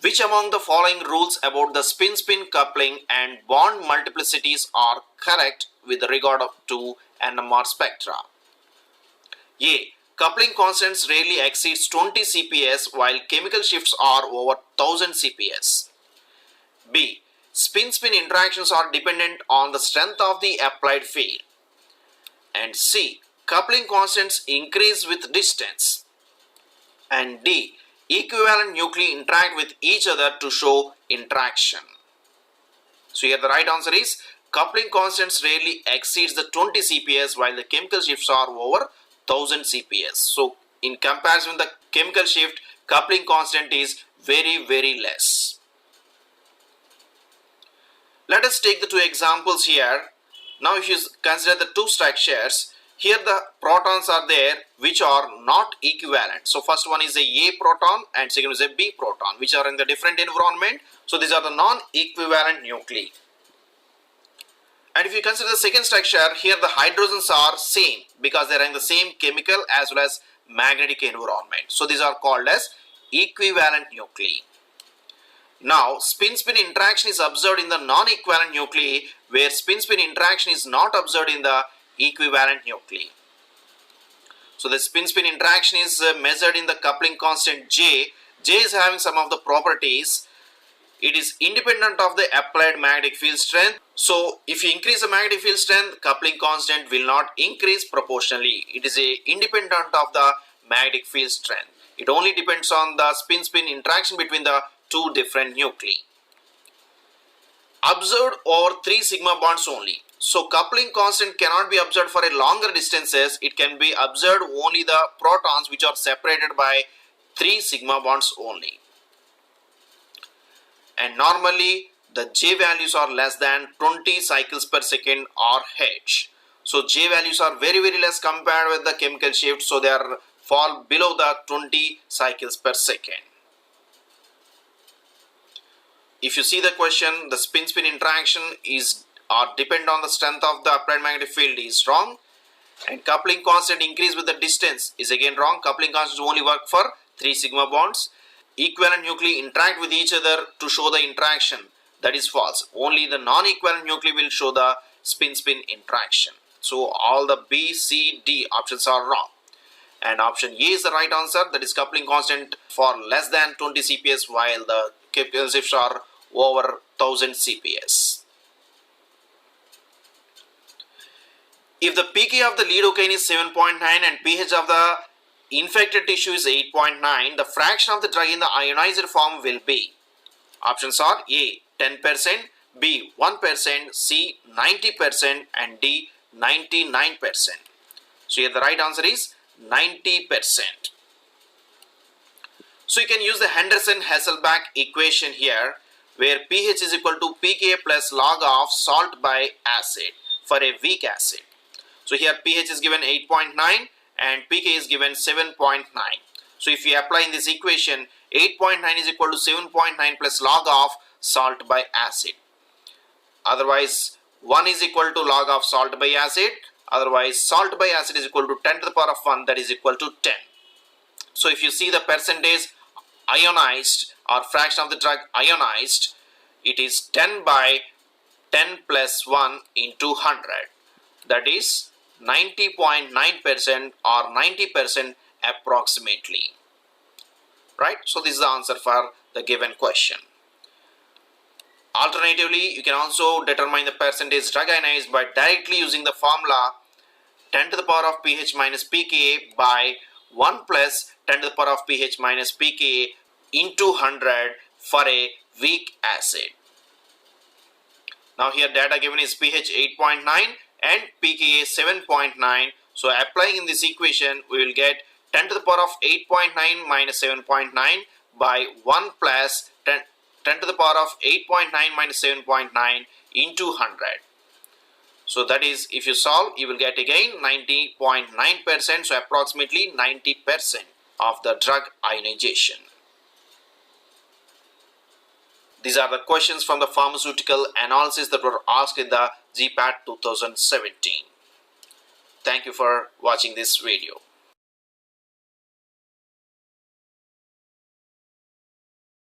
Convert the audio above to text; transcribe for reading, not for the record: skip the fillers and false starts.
Which among the following rules about the spin-spin coupling and bond multiplicities are correct with regard to NMR spectra? A. Coupling constants rarely exceeds 20 CPS while chemical shifts are over 1000 CPS. B. Spin-spin interactions are dependent on the strength of the applied field. And C. Coupling constants increase with distance. And D. Equivalent nuclei interact with each other to show interaction. So here the right answer is coupling constants rarely exceeds the 20 CPS while the chemical shifts are over 1000 CPS. So in comparison with the chemical shift, coupling constant is very less. Let us take the two examples here. Now if you consider the two structures, here the protons are there which are not equivalent. So first one is a proton and second is a B proton which are in the different environment. So these are the non-equivalent nuclei. And if you consider the second structure, here the hydrogens are same because they are in the same chemical as well as magnetic environment. So these are called as equivalent nuclei. Now spin-spin interaction is observed in the non-equivalent nuclei where spin-spin interaction is not observed in the equivalent nuclei. So the spin-spin interaction is measured in the coupling constant J. J is having some of the properties. It is independent of the applied magnetic field strength. So if you increase the magnetic field strength, coupling constant will not increase proportionally. It is independent of the magnetic field strength. It only depends on the spin-spin interaction between the two different nuclei. Observed over 3 sigma bonds only. So coupling constant cannot be observed for a longer distances. It can be observed only the protons which are separated by 3 sigma bonds only. And normally the J values are less than 20 cycles per second or H. So J values are very less compared with the chemical shift. So they are fall below the 20 cycles per second. If you see the question, the spin-spin interaction is depend on the strength of the applied magnetic field is wrong, and coupling constant increase with the distance is again wrong. Coupling constants only work for 3 sigma bonds. Equivalent nuclei interact with each other to show the interaction. That is false. Only the non-equivalent nuclei will show the spin-spin interaction. So all the B, C, D options are wrong. And option A is the right answer. That is coupling constant for less than 20 CPS while the chemical shifts are over 1000 CPS. If the pK of the lidocaine is 7.9 and pH of the infected tissue is 8.9, the fraction of the drug in the ionized form will be. Options are A 10%, B 1%, C 90% and D 99%. So here the right answer is 90%. So you can use the Henderson-Hasselbalch equation here where pH is equal to pKa plus log of salt by acid for a weak acid. So here pH is given 8.9 and pK is given 7.9. So if you apply in this equation, 8.9 is equal to 7.9 plus log of salt by acid. Otherwise 1 is equal to log of salt by acid. Otherwise salt by acid is equal to 10 to the power of 1, that is equal to 10. So if you see the percentage ionized or fraction of the drug ionized, it is 10 by 10 plus 1 into 100. That is 90.9% or 90% approximately. Right? So this is the answer for the given question. Alternatively, you can also determine the percentage drug ionized by directly using the formula 10 to the power of pH minus pKa by 1 plus 10 to the power of pH minus pKa into 100 for a weak acid. Now here data given is pH 8.9 and pKa 7.9. So applying in this equation, we will get 10 to the power of 8.9 minus 7.9 by 1 plus 10 to the power of 8.9 minus 7.9 into 100. So that is, if you solve, you will get again 90.9%. So approximately 90% of the drug ionization. These are the questions from the pharmaceutical analysis that were asked in the Gpat 2017. Thank you for watching this video.